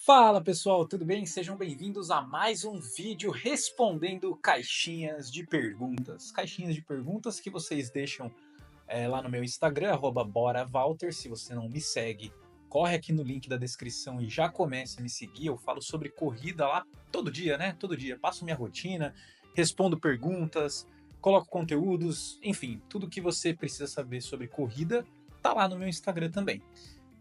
Fala pessoal, tudo bem? Sejam bem-vindos a mais um vídeo respondendo caixinhas de perguntas. Caixinhas de perguntas que vocês deixam lá no meu Instagram, @boravalter. Se você não me segue, corre aqui no link da descrição e já comece a me seguir. Eu falo sobre corrida lá todo dia, né? Todo dia. Passo minha rotina, respondo perguntas, coloco conteúdos, enfim, tudo que você precisa saber sobre corrida tá lá no meu Instagram também.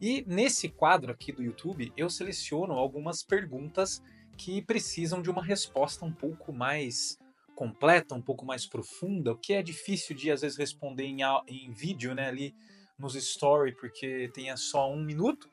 E nesse quadro aqui do YouTube, eu seleciono algumas perguntas que precisam de uma resposta um pouco mais completa, um pouco mais profunda, o que é difícil de às vezes responder em vídeo, né, ali nos stories, porque tenha só 1 minuto.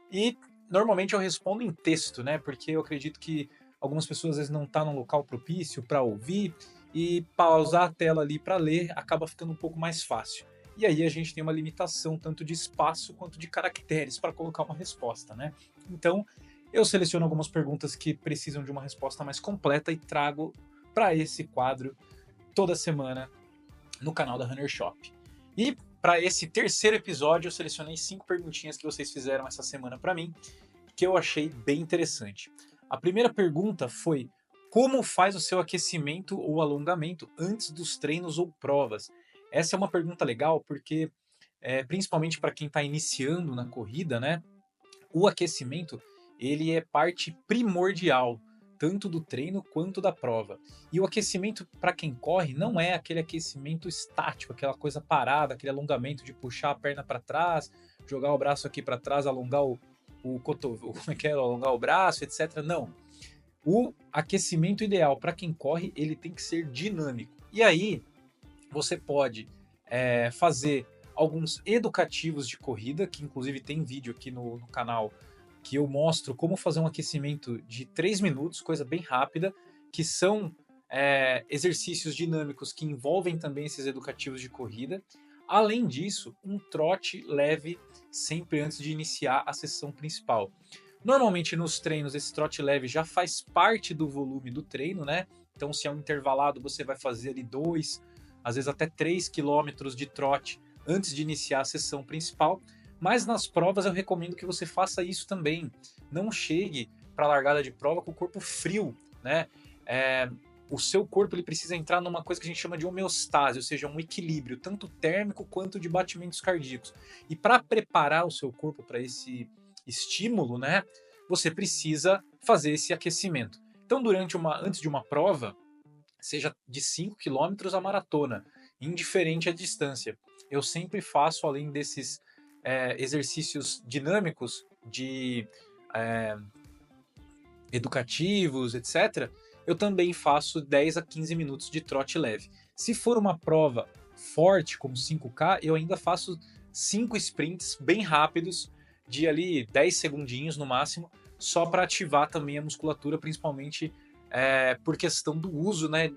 E normalmente eu respondo em texto, né, porque eu acredito que algumas pessoas às vezes não estão num local propício para ouvir e pausar a tela ali para ler acaba ficando um pouco mais fácil. E aí a gente tem uma limitação tanto de espaço quanto de caracteres para colocar uma resposta, né? Então eu seleciono algumas perguntas que precisam de uma resposta mais completa e trago para esse quadro toda semana no canal da Runner Shop. E para esse terceiro episódio eu selecionei 5 perguntinhas que vocês fizeram essa semana para mim, que eu achei bem interessante. A primeira pergunta foi: como faz o seu aquecimento ou alongamento antes dos treinos ou provas? Essa é uma pergunta legal porque, principalmente para quem está iniciando na corrida, né? O aquecimento ele é parte primordial tanto do treino quanto da prova. E o aquecimento para quem corre não é aquele aquecimento estático, aquela coisa parada, aquele alongamento de puxar a perna para trás, jogar o braço aqui para trás, alongar o cotovelo, como é que é, alongar o braço, etc. Não. O aquecimento ideal para quem corre ele tem que ser dinâmico. E aí você pode fazer alguns educativos de corrida, que inclusive tem vídeo aqui no canal que eu mostro como fazer um aquecimento de 3 minutos, coisa bem rápida, que são exercícios dinâmicos que envolvem também esses educativos de corrida. Além disso, um trote leve sempre antes de iniciar a sessão principal. Normalmente nos treinos esse trote leve já faz parte do volume do treino, né? Então se é um intervalado você vai fazer ali 2, às vezes até 3 quilômetros de trote antes de iniciar a sessão principal. Mas nas provas eu recomendo que você faça isso também. Não chegue para a largada de prova com o corpo frio, né? O seu corpo ele precisa entrar numa coisa que a gente chama de homeostase, ou seja, um equilíbrio tanto térmico quanto de batimentos cardíacos. E para preparar o seu corpo para esse estímulo, né, você precisa fazer esse aquecimento. Então, antes de uma prova, seja de 5 quilômetros a maratona, indiferente a distância, eu sempre faço, além desses exercícios dinâmicos de é, educativos, etc., eu também faço 10 a 15 minutos de trote leve. Se for uma prova forte, como 5K, eu ainda faço 5 sprints bem rápidos, de ali 10 segundinhos no máximo, só para ativar também a musculatura, principalmente por questão do uso, né,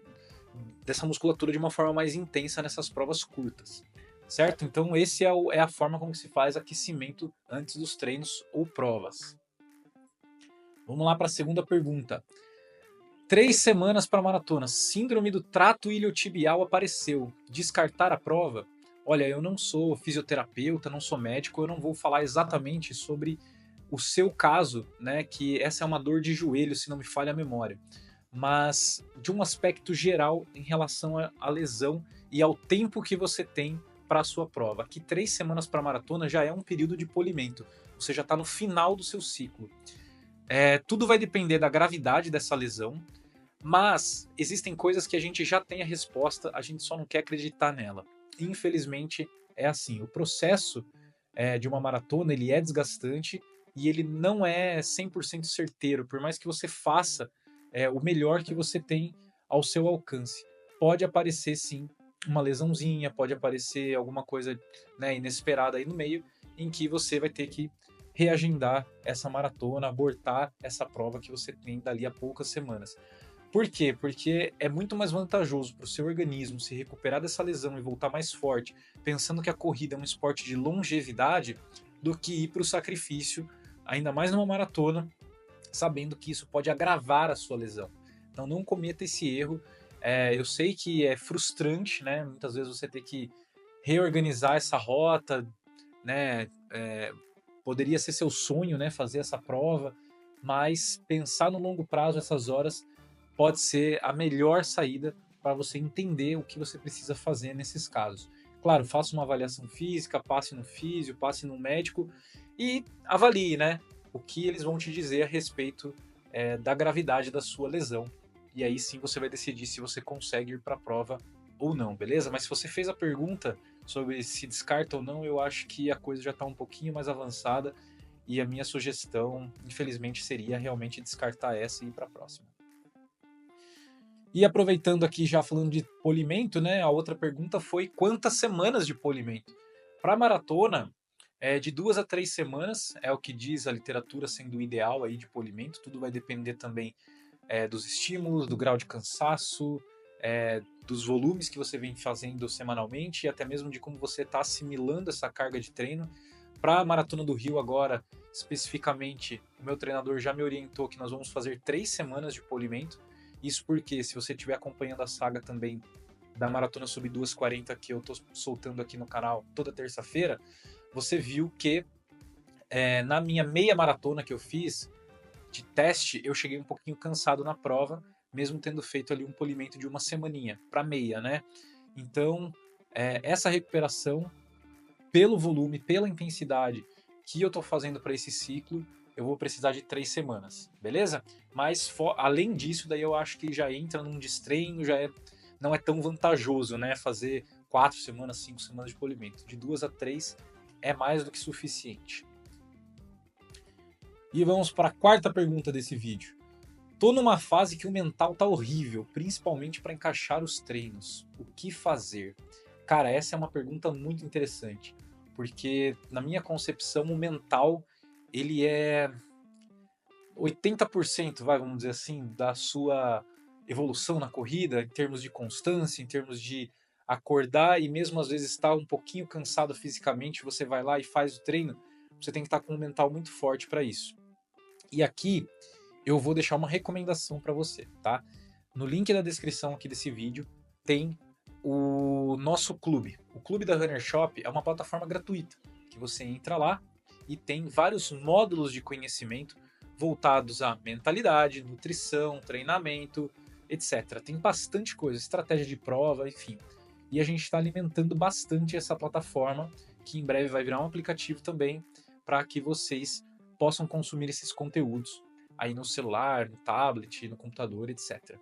dessa musculatura de uma forma mais intensa nessas provas curtas. Certo? Então, esse é a forma como se faz aquecimento antes dos treinos ou provas. Vamos lá para a segunda pergunta. 3 semanas para maratona. Síndrome do trato iliotibial apareceu. Descartar a prova? Olha, eu não sou fisioterapeuta, não sou médico, eu não vou falar exatamente sobre o seu caso, né? Que essa é uma dor de joelho, se não me falha a memória. Mas de um aspecto geral em relação à lesão e ao tempo que você tem para a sua prova. Que 3 semanas para maratona já é um período de polimento. Você já está no final do seu ciclo. Tudo vai depender da gravidade dessa lesão, mas existem coisas que a gente já tem a resposta, a gente só não quer acreditar nela. Infelizmente é assim. O processo de uma maratona ele é desgastante e ele não é 100% certeiro, por mais que você faça o melhor que você tem ao seu alcance. Pode aparecer sim uma lesãozinha, pode aparecer alguma coisa, né, inesperada aí no meio, em que você vai ter que reagendar essa maratona, abortar essa prova que você tem dali a poucas semanas. Por quê? Porque é muito mais vantajoso para o seu organismo se recuperar dessa lesão e voltar mais forte, pensando que a corrida é um esporte de longevidade, do que ir para o sacrifício, ainda mais numa maratona, sabendo que isso pode agravar a sua lesão. Então não cometa esse erro. Eu sei que é frustrante, né? Muitas vezes você ter que reorganizar essa rota, né? Poderia ser seu sonho, né? Fazer essa prova, mas pensar no longo prazo, essas horas, pode ser a melhor saída para você entender o que você precisa fazer nesses casos. Claro, faça uma avaliação física, passe no físio, passe no médico e avalie, né, o que eles vão te dizer a respeito da gravidade da sua lesão. E aí sim você vai decidir se você consegue ir para a prova ou não, beleza? Mas se você fez a pergunta sobre se descarta ou não, eu acho que a coisa já está um pouquinho mais avançada e a minha sugestão, infelizmente, seria realmente descartar essa e ir para a próxima. E aproveitando aqui, já falando de polimento, né? A outra pergunta foi quantas semanas de polimento? Para maratona, de 2 a 3 semanas é o que diz a literatura sendo o ideal aí de polimento. Tudo vai depender também dos estímulos, do grau de cansaço, dos volumes que você vem fazendo semanalmente e até mesmo de como você está assimilando essa carga de treino. Para a Maratona do Rio agora, especificamente, o meu treinador já me orientou que nós vamos fazer 3 semanas de polimento. Isso porque, se você estiver acompanhando a saga também da Maratona Sub 2:40 que eu estou soltando aqui no canal toda terça-feira, você viu que na minha meia maratona que eu fiz, de teste, eu cheguei um pouquinho cansado na prova, mesmo tendo feito ali um polimento de uma semaninha para meia, né? Então, essa recuperação, pelo volume, pela intensidade que eu estou fazendo para esse ciclo, eu vou precisar de 3 semanas, beleza? Mas além disso, daí eu acho que já entra num destreino, não é tão vantajoso, né? Fazer 4 semanas, 5 semanas de polimento. De 2 a 3 é mais do que suficiente. E vamos para a quarta pergunta desse vídeo. Tô numa fase que o mental tá horrível, principalmente para encaixar os treinos. O que fazer? Cara, essa é uma pergunta muito interessante, porque na minha concepção o mental ele é 80%, vamos dizer assim, da sua evolução na corrida, em termos de constância, em termos de acordar e mesmo às vezes estar um pouquinho cansado fisicamente, você vai lá e faz o treino, você tem que estar com um mental muito forte para isso. E aqui eu vou deixar uma recomendação para você, tá? No link da descrição aqui desse vídeo tem o nosso clube. O Clube da Runner Shop é uma plataforma gratuita que você entra lá e tem vários módulos de conhecimento voltados à mentalidade, nutrição, treinamento, etc. Tem bastante coisa, estratégia de prova, enfim. E a gente está alimentando bastante essa plataforma, que em breve vai virar um aplicativo também, para que vocês possam consumir esses conteúdos aí no celular, no tablet, no computador, etc.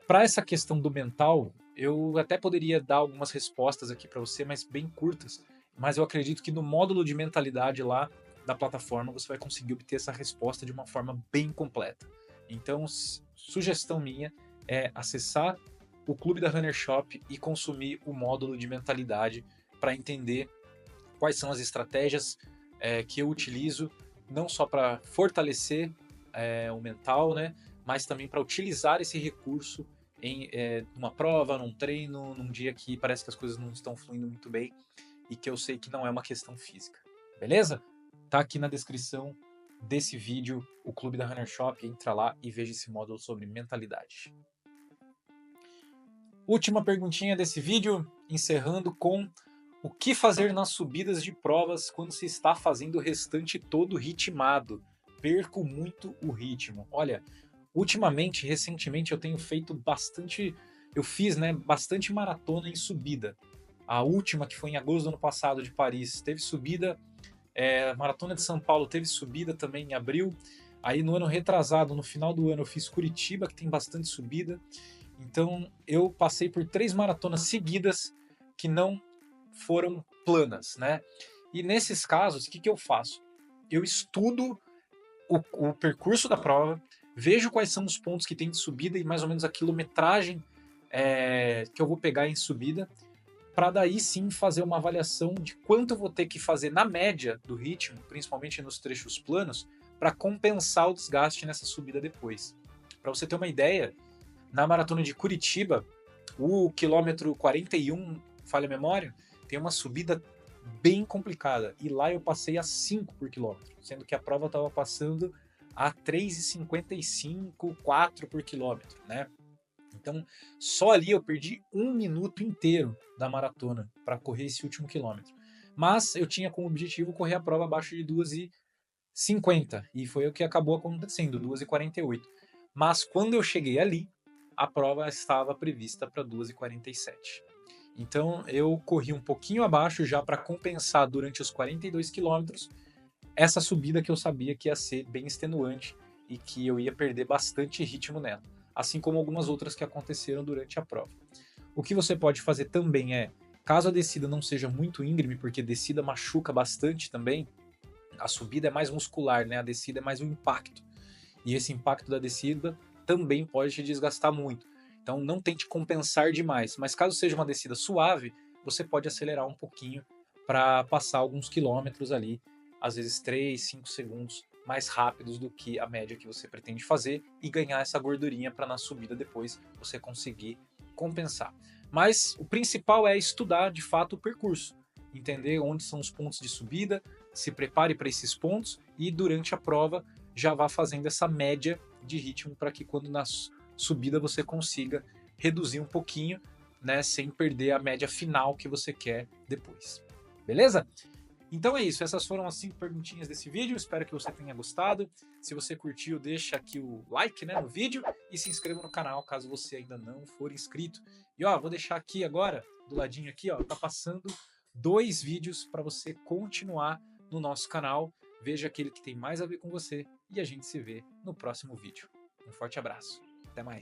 Para essa questão do mental, eu até poderia dar algumas respostas aqui para você, mas bem curtas. Mas eu acredito que no módulo de mentalidade lá da plataforma você vai conseguir obter essa resposta de uma forma bem completa. Então, sugestão minha é acessar o Clube da Runner Shop e consumir o módulo de mentalidade para entender quais são as estratégias que eu utilizo, não só para fortalecer o mental, né, mas também para utilizar esse recurso em uma prova, num treino, num dia que parece que as coisas não estão fluindo muito bem e que eu sei que não é uma questão física. Beleza? Tá aqui na descrição desse vídeo o Clube da Runner Shop, entra lá e veja esse módulo sobre mentalidade. Última perguntinha desse vídeo, encerrando com o que fazer nas subidas de provas quando se está fazendo o restante todo ritmado? Perco muito o ritmo. Olha, ultimamente, recentemente, eu tenho feito bastante. Eu fiz, né, bastante maratona em subida. A última, que foi em agosto do ano passado, de Paris, teve subida. A Maratona de São Paulo teve subida também em abril. Aí no ano retrasado, no final do ano, eu fiz Curitiba, que tem bastante subida. Então eu passei por 3 maratonas seguidas que não foram planas, né? E nesses casos, o que eu faço? Eu estudo o percurso da prova, vejo quais são os pontos que tem de subida e mais ou menos a quilometragem que eu vou pegar em subida, para daí sim fazer uma avaliação de quanto eu vou ter que fazer na média do ritmo, principalmente nos trechos planos, para compensar o desgaste nessa subida depois. Para você ter uma ideia, na maratona de Curitiba, o quilômetro 41, falha a memória, tem uma subida bem complicada. E lá eu passei a 5 por quilômetro, sendo que a prova estava passando a 3,55, 4 por quilômetro, né? Então, só ali eu perdi 1 minuto inteiro da maratona para correr esse último quilômetro. Mas eu tinha como objetivo correr a prova abaixo de 2h50, e foi o que acabou acontecendo, 2h48. Mas quando eu cheguei ali, a prova estava prevista para 2h47. Então eu corri um pouquinho abaixo já para compensar durante os 42 quilômetros essa subida que eu sabia que ia ser bem extenuante e que eu ia perder bastante ritmo nela, assim como algumas outras que aconteceram durante a prova. O que você pode fazer também é, caso a descida não seja muito íngreme, porque descida machuca bastante também, a subida é mais muscular, né? A descida é mais um impacto. E esse impacto da descida também pode te desgastar muito. Então não tente compensar demais, mas caso seja uma descida suave, você pode acelerar um pouquinho para passar alguns quilômetros ali, às vezes 3, 5 segundos mais rápidos do que a média que você pretende fazer e ganhar essa gordurinha para na subida depois você conseguir compensar. Mas o principal é estudar de fato o percurso, entender onde são os pontos de subida, se prepare para esses pontos e durante a prova já vá fazendo essa média de ritmo para que quando na subida você consiga reduzir um pouquinho, né, sem perder a média final que você quer depois. Beleza? Então é isso, essas foram as 5 perguntinhas desse vídeo, espero que você tenha gostado. Se você curtiu, deixa aqui o like, né, no vídeo e se inscreva no canal caso você ainda não for inscrito. E ó, vou deixar aqui agora, do ladinho aqui, ó, tá passando 2 vídeos para você continuar no nosso canal. Veja aquele que tem mais a ver com você e a gente se vê no próximo vídeo. Um forte abraço, até mais.